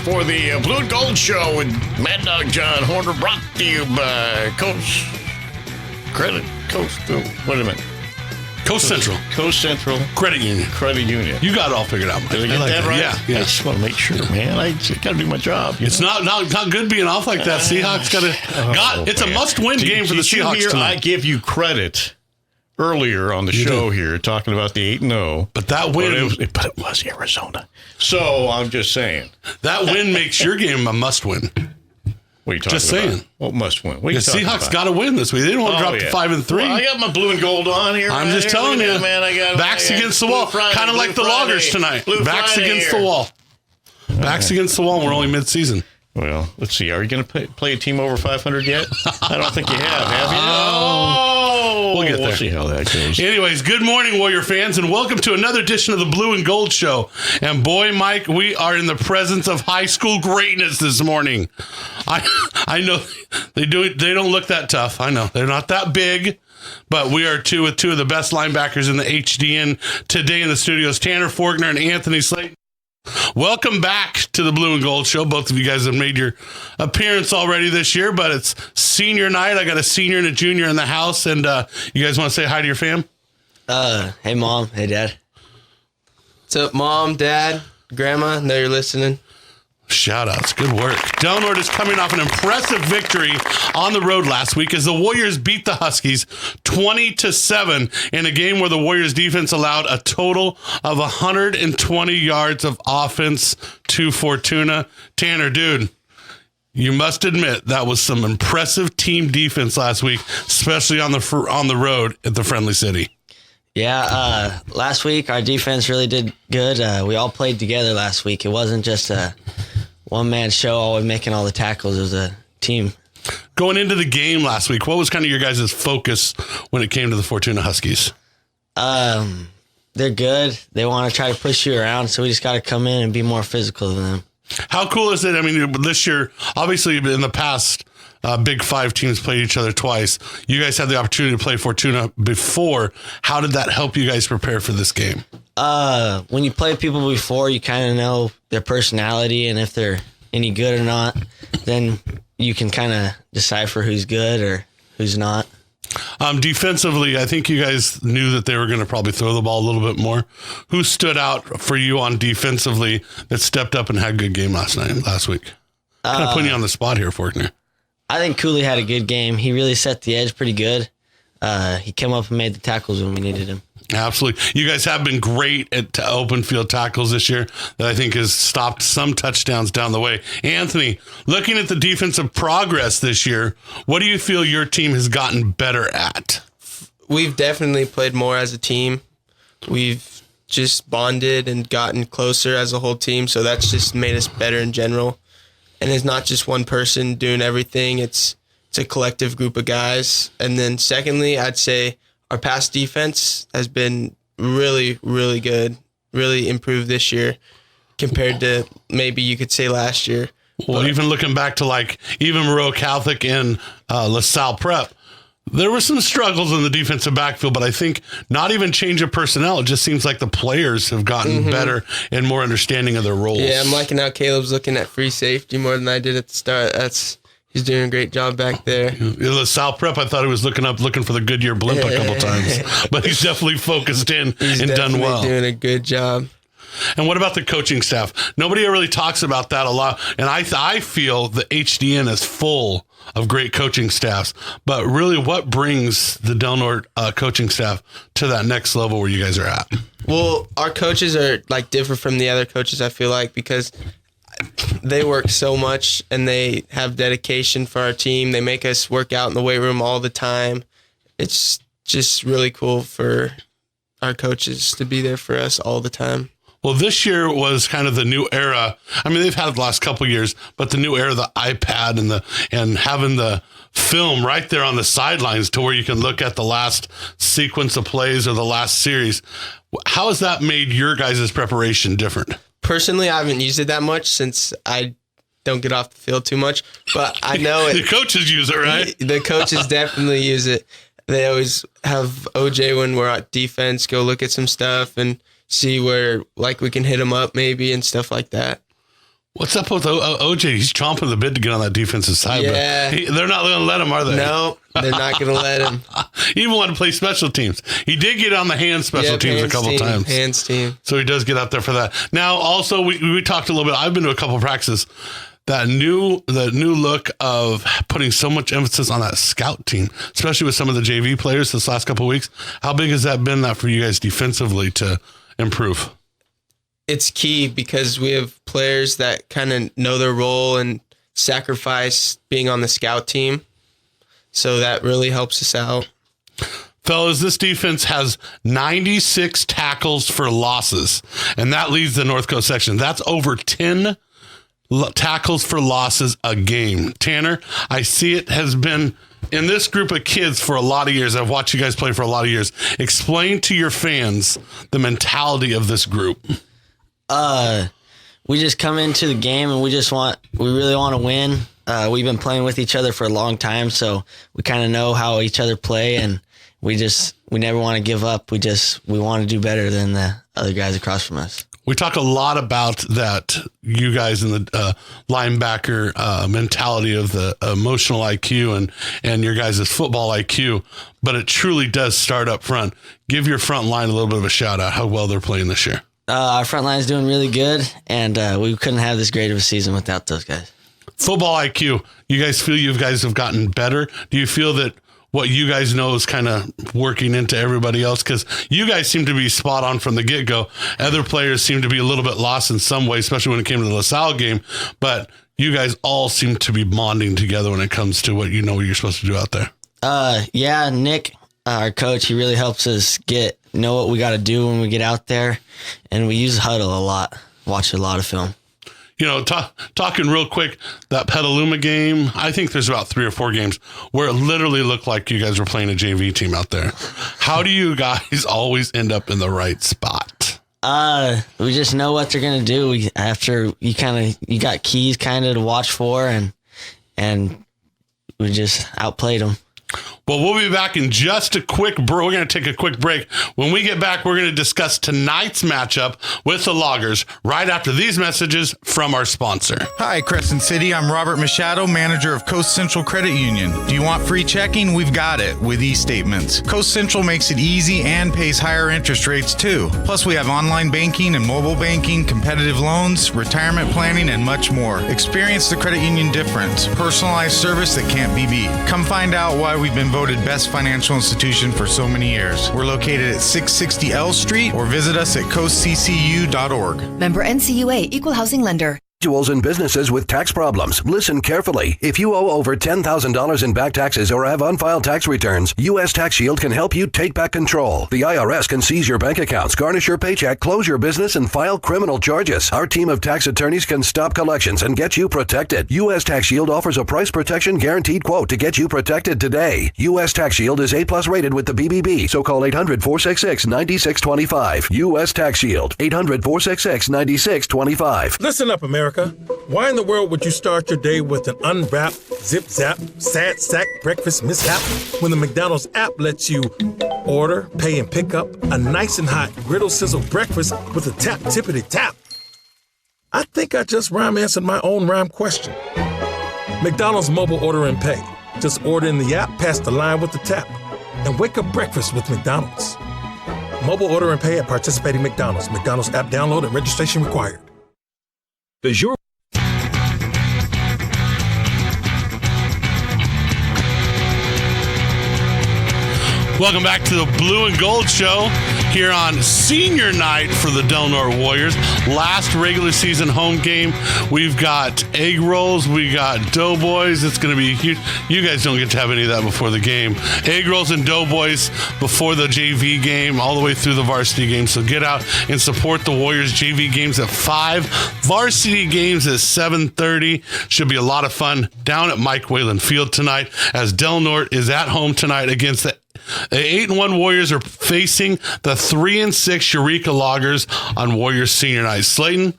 for the Blue and Gold Show with Mad Dog John Horner, brought to you by Coast Central Credit Union. You got it all figured out, Mike. Did I get that right? Yeah. I just want to make sure, man. I just got to do my job. It's not good being off like that. Seahawks it's a must-win game for the Seahawks tonight. I give you credit earlier on the show here, talking about the 8-0. But that win... But it was Arizona. So I'm just saying. That win makes your game a must-win. What are you talking just saying. about? What must win? The Seahawks got to win this week. They didn't want to drop to 5-3. Well, I got my blue and gold on here. I'm just telling you, man. Backs against the wall. Kind of like the Loggers tonight. Backs against the wall. Backs against the wall. We're only mid-season. Well, let's see. Are you going to play a team over 500 yet? I don't think you have you? Oh, we'll get there. We'll see how that goes. Anyways, good morning, Warrior fans, and welcome to another edition of the Blue and Gold Show. And boy, Mike, we are in the presence of high school greatness this morning. I know they don't look that tough. I know they're not that big. But we are with two of the best linebackers in the HDN today in the studios, Tanner Forkner and Anthony Slayton. Welcome back to the Blue and Gold Show. Both of you guys have made your appearance already this year, but it's senior night. I got a senior and a junior in the house, and you guys want to say hi to your fam? Hey, Mom. Hey, Dad. What's up, Mom, Dad, Grandma? I know you're listening. Shout-outs. Good work. Delnord is coming off an impressive victory on the road last week as the Warriors beat the Huskies 20-7 in a game where the Warriors defense allowed a total of 120 yards of offense to Fortuna. Tanner, dude, you must admit that was some impressive team defense last week, especially on the road at the Friendly City. Yeah, last week our defense really did good. We all played together last week. It wasn't just a one-man show, always making all the tackles. It was a team. Going into the game last week, what was kind of your guys' focus when it came to the Fortuna Huskies? They're good. They want to try to push you around, so we just got to come in and be more physical than them. How cool is it? I mean, this year, obviously in the past, Big Five teams played each other twice. You guys had the opportunity to play Fortuna before. How did that help you guys prepare for this game? When you play people before, you kind of know their personality and if they're any good or not. Then you can kind of decipher who's good or who's not. Defensively, I think you guys knew that they were going to probably throw the ball a little bit more. Who stood out for you on defensively that stepped up and had a good game last week? Kind of putting you on the spot here, Forkner. I think Cooley had a good game. He really set the edge pretty good. He came up and made the tackles when we needed him. Absolutely. You guys have been great at open field tackles this year that I think has stopped some touchdowns down the way. Anthony, looking at the defensive progress this year, what do you feel your team has gotten better at? We've definitely played more as a team. We've just bonded and gotten closer as a whole team, so that's just made us better in general. And it's not just one person doing everything. It's a collective group of guys. And then secondly, I'd say our pass defense has been really, really good, really improved this year compared to maybe you could say last year. Well, even looking back to even Moreau Catholic and LaSalle Prep, there were some struggles in the defensive backfield, but I think not even change of personnel. It just seems like the players have gotten better and more understanding of their roles. Yeah, I'm liking how Caleb's looking at free safety more than I did at the start. He's doing a great job back there. LaSalle Prep, I thought he was looking for the Goodyear blimp a couple times, but he's definitely focused in and done well. He's doing a good job. And what about the coaching staff? Nobody really talks about that a lot. And I feel the HDN is full of great coaching staffs. But really, what brings the Delnord coaching staff to that next level where you guys are at? Well, our coaches are different from the other coaches, I feel like, because they work so much and they have dedication for our team. They make us work out in the weight room all the time. It's just really cool for our coaches to be there for us all the time. Well, this year was kind of the new era. I mean, they've had it the last couple of years, but the new era, the iPad and having the film right there on the sidelines to where you can look at the last sequence of plays or the last series. How has that made your guys' preparation different? Personally, I haven't used it that much since I don't get off the field too much, but I know it. The coaches use it, right? The coaches definitely use it. They always have OJ when we're at defense go look at some stuff and see where we can hit them up maybe and stuff like that. What's up with OJ? He's chomping the bit to get on that defensive side. Yeah. But they're not going to let him, are they? No, they're not going to let him. He even wanted to play special teams. He did get on the hand special teams a couple times. Hands team. So he does get out there for that. Now, also, we talked a little bit. I've been to a couple of practices. The new look of putting so much emphasis on that scout team, especially with some of the JV players this last couple of weeks. How big has that been for you guys defensively to improve? It's key because we have players that kind of know their role and sacrifice being on the scout team. So that really helps us out. Fellas, this defense has 96 tackles for losses, and that leads the North Coast section. That's over 10 tackles for losses a game. Tanner, I see it has been in this group of kids for a lot of years. I've watched you guys play for a lot of years. Explain to your fans the mentality of this group. We just come into the game and we really want to win. We've been playing with each other for a long time, so we kind of know how each other play, and we never want to give up. We want to do better than the other guys across from us. We talk a lot about that, you guys in the linebacker mentality of the emotional IQ and your guys' football IQ, but it truly does start up front. Give your front line a little bit of a shout out how well they're playing this year. Our front line is doing really good, and we couldn't have this great of a season without those guys. Football IQ, you guys feel you guys have gotten better? Do you feel that what you guys know is kind of working into everybody else? Because you guys seem to be spot on from the get-go. Other players seem to be a little bit lost in some way, especially when it came to the LaSalle game. But you guys all seem to be bonding together when it comes to what you're supposed to do out there. Yeah, Nick, our coach, he really helps us know what we got to do when we get out there. And we use Huddle a lot, watch a lot of film. Talking real quick, that Petaluma game, I think there's about 3 or 4 games where it literally looked like you guys were playing a JV team out there. How do you guys always end up in the right spot? We just know what they're going to do. You got keys kind of to watch for, and we just outplayed them. Well, we'll be back in just a quick break. We're going to take a quick break. When we get back, we're going to discuss tonight's matchup with the Loggers right after these messages from our sponsor. Hi, Crescent City. I'm Robert Machado, manager of Coast Central Credit Union. Do you want free checking? We've got it with e-statements. Coast Central makes it easy and pays higher interest rates too. Plus, we have online banking and mobile banking, competitive loans, retirement planning, and much more. Experience the credit union difference. Personalized service that can't be beat. Come find out why we've been voted best financial institution for so many years. We're located at 660 L Street or visit us at coastccu.org. Member NCUA, Equal Housing Lender. Individuals and businesses with tax problems. Listen carefully. If you owe over $10,000 in back taxes or have unfiled tax returns, U.S. Tax Shield can help you take back control. The IRS can seize your bank accounts, garnish your paycheck, close your business, and file criminal charges. Our team of tax attorneys can stop collections and get you protected. U.S. Tax Shield offers a price protection guaranteed quote to get you protected today. U.S. Tax Shield is A+ rated with the BBB, so call 800-466-9625. U.S. Tax Shield, 800-466-9625. Listen up, America. Why in the world would you start your day with an unwrapped, zip-zap, sad sack breakfast mishap when the McDonald's app lets you order, pay, and pick up a nice and hot griddle sizzle breakfast with a tap-tippity-tap? I think I just rhyme answered my own rhyme question. McDonald's mobile order and pay. Just order in the app, pass the line with the tap, and wake up breakfast with McDonald's. Mobile order and pay at participating McDonald's. McDonald's app download and registration required. Does your Welcome back to the Blue and Gold Show here on senior night for the Del Norte Warriors. Last regular season home game. We've got egg rolls. We got doughboys. It's going to be huge. You guys don't get to have any of that before the game. Egg rolls and doughboys before the JV game, all the way through the varsity game. So get out and support the Warriors. JV games at 5. Varsity games at 7:30. Should be a lot of fun down at Mike Whalen Field tonight as Del Norte is at home tonight against the 8-1 Warriors are facing the 3-6 Eureka Loggers on Warriors Senior Night. Slayton,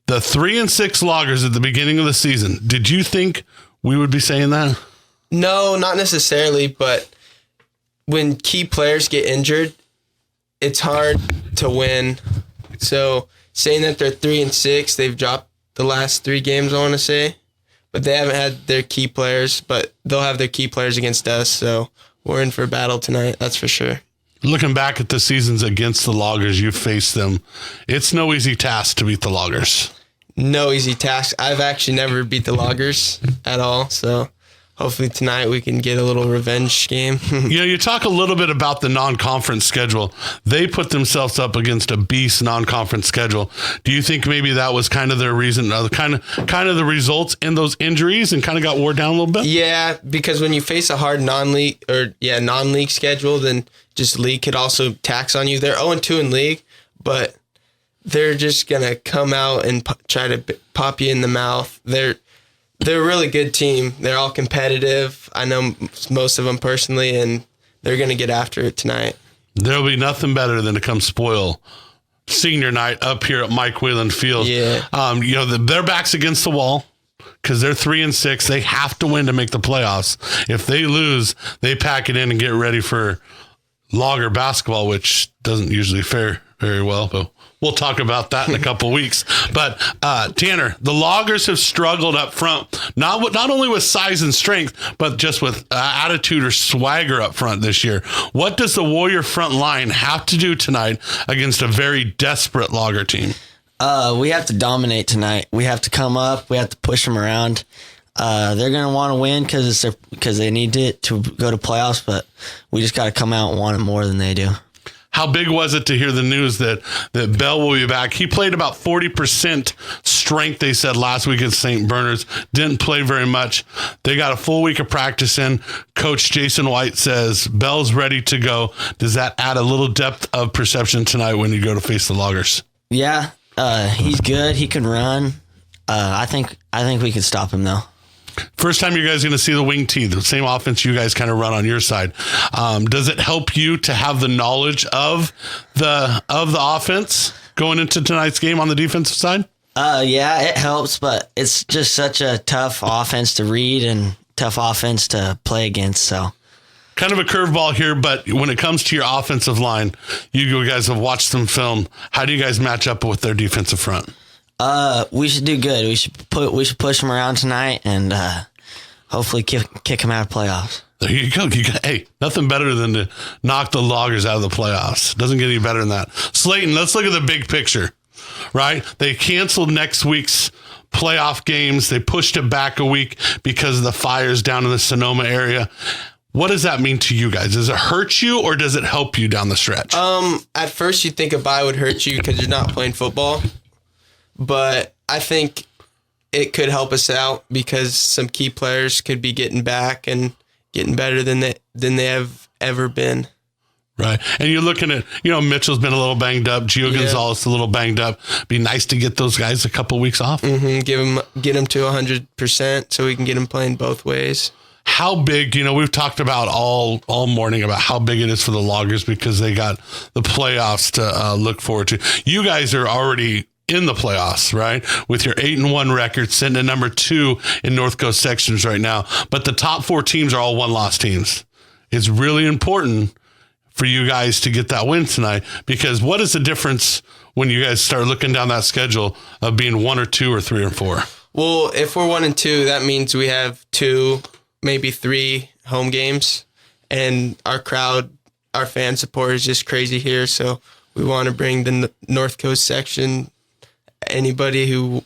the 3-6 Loggers at the beginning of the season. Did you think we would be saying that? No, not necessarily, but when key players get injured, it's hard to win. So saying that they're 3-6, they've dropped the last 3 games, I want to say. But they haven't had their key players, but they'll have their key players against us. So we're in for a battle tonight, that's for sure. Looking back at the seasons against the Loggers, you faced them. It's no easy task to beat the Loggers. No easy task. I've actually never beat the Loggers at all, so hopefully tonight we can get a little revenge game. You talk a little bit about the non-conference schedule. They put themselves up against a beast non-conference schedule. Do you think maybe that was kind of their reason, kind of the results in those injuries and kind of got wore down a little bit? Yeah, because when you face a hard non-league schedule, then just league could also tax on you. They're 0-2 in league, but they're just going to come out and try to pop you in the mouth. They're a really good team. They're all competitive. I know most of them personally, and they're going to get after it tonight. There'll be nothing better than to come spoil senior night up here at Mike Whalen Field. Yeah. Their back's against the wall because they're 3-6. They have to win to make the playoffs. If they lose, they pack it in and get ready for Logger basketball, which doesn't usually fare very well, but we'll talk about that in a couple weeks. But Tanner, the Loggers have struggled up front, not only with size and strength, but just with attitude or swagger up front this year. What does the Warrior front line have to do tonight against a very desperate Logger team? We have to dominate tonight. We have to come up. We have to push them around. They're going to want to win because they need it to go to playoffs, but we just got to come out and want it more than they do. How big was it to hear the news that Bell will be back? He played about 40% strength, they said, last week at St. Bernard's. Didn't play very much. They got a full week of practice in. Coach Jason White says Bell's ready to go. Does that add a little depth of perception tonight when you go to face the Loggers? Yeah, he's good. He can run. I think we can stop him, though. First time you guys are going to see the wing tee, the same offense you guys kind of run on your side. Does it help you to have the knowledge of the offense going into tonight's game on the defensive side? Yeah, it helps, but it's just such a tough offense to read and tough offense to play against. So, kind of a curveball here, but when it comes to your offensive line, you guys have watched them film. How do you guys match up with their defensive front? We should do good. We should push them around tonight and hopefully kick them out of playoffs. There you go. Hey, nothing better than to knock the Loggers out of the playoffs. Doesn't get any better than that. Slayton, let's look at the big picture, right? They canceled next week's playoff games. They pushed it back a week because of the fires down in the Sonoma area. What does that mean to you guys? Does it hurt you or does it help you down the stretch? At first you'd think a bye would hurt you because you're not playing football. But I think it could help us out because some key players could be getting back and getting better than they have ever been. Right. And you're looking at, Mitchell's been a little banged up. Gio Gonzalez a little banged up. Be nice to get those guys a couple weeks off. Mm-hmm. Get them to 100% so we can get them playing both ways. How big, we've talked about all morning about how big it is for the Loggers because they got the playoffs to look forward to. You guys are already in the playoffs, right? With your 8-1 record, sitting at number 2 in North Coast sections right now. But the top 4 teams are all one-loss teams. It's really important for you guys to get that win tonight because what is the difference when you guys start looking down that schedule of being 1 or 2 or 3 or 4? Well, if we're 1 and 2, that means we have 2, maybe 3 home games, and our crowd, our fan support is just crazy here. So we want to bring the North Coast section, anybody who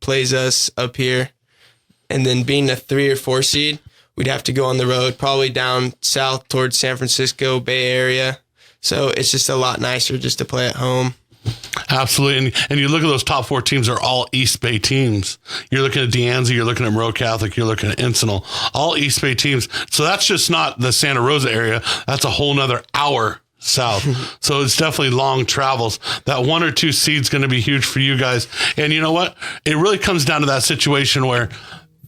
plays us up here, and then being a 3 or 4 seed, we'd have to go on the road, probably down south towards San Francisco Bay Area. So it's just a lot nicer just to play at home. Absolutely. And you look at those top 4 teams are all East Bay teams. You're looking at De Anza, you're looking at Monroe Catholic, you're looking at Encinal, all East Bay teams. So that's just not the Santa Rosa area. That's a whole nother hour south. So it's definitely long travels. That 1 or 2 seed's going to be huge for you guys. And you know what? It really comes down to that situation where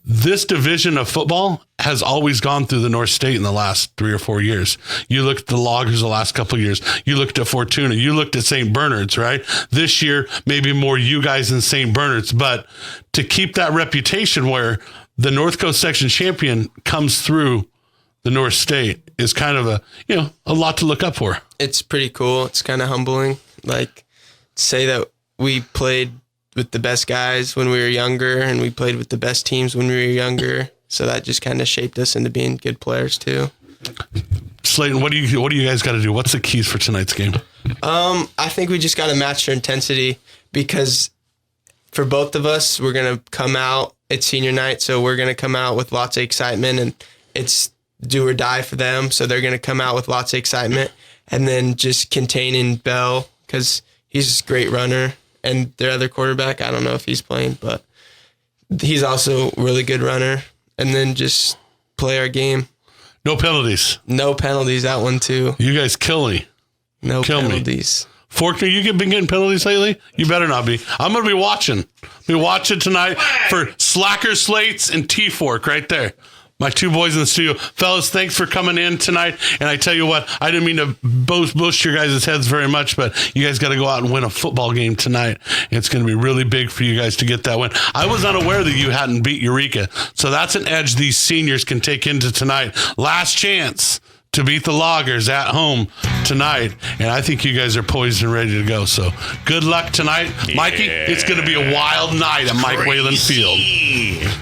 this division of football has always gone through the North State in the last 3 or 4 years. You looked at the Loggers the last couple of years. You looked at Fortuna. You looked at St. Bernard's, right? This year, maybe more you guys than St. Bernard's. But to keep that reputation where the North Coast section champion comes through the North State is kind of a lot to look up for. It's pretty cool. It's kind of humbling. Like, say that we played with the best guys when we were younger, and we played with the best teams when we were younger. So that just kind of shaped us into being good players too. Slayton, what do you guys got to do? What's the keys for tonight's game? I think we just got to match our intensity, because for both of us, we're going to come out. It's senior night, so we're going to come out with lots of excitement, and it's do or die for them. So they're going to come out with lots of excitement, and then just containing Bell, because he's a great runner, and their other quarterback, I don't know if he's playing, but he's also a really good runner, and then just play our game. No penalties. No penalties, that one too. You guys kill me. No Kill me. penalties. Faulkner, you been getting penalties lately? You better not be. I'm going to be watching. Be watching tonight for Slacker Slates and T-Fork right there. My two boys in the studio. Fellas, thanks for coming in tonight. And I tell you what, I didn't mean to boast your guys' heads very much, but you guys got to go out and win a football game tonight. It's going to be really big for you guys to get that win. I was unaware that you hadn't beat Eureka. So that's an edge these seniors can take into tonight. Last chance to beat the Loggers at home tonight. And I think you guys are poised and ready to go. So good luck tonight. Yeah. Mikey, it's going to be a wild night at Mike Whalen Field.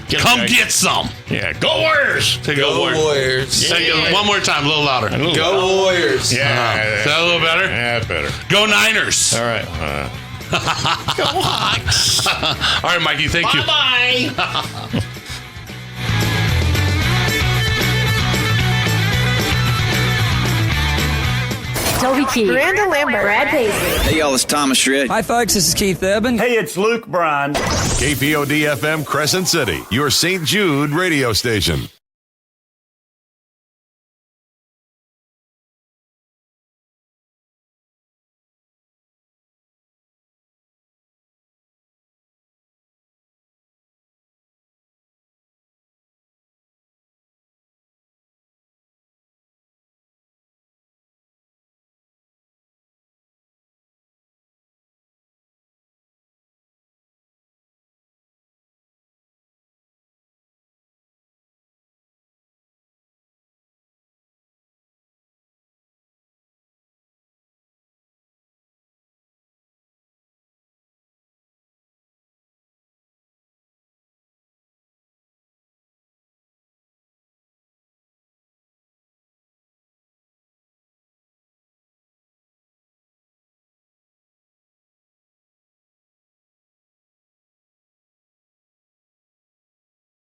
Come get some. Yeah, go Warriors. Say go Warriors. Say it one more time, a little louder. Go Warriors. Yeah. Is that a little better? Yeah, that's better. Go Niners. All right. Go Hawks. All right, Mikey, thank you. Bye-bye. Toby Keith, Miranda Lambert, Brad Paisley. Hey, y'all, it's Thomas Shred. Hi, folks, this is Keith Urban. Hey, it's Luke Bryan. KPOD FM Crescent City, your St. Jude radio station.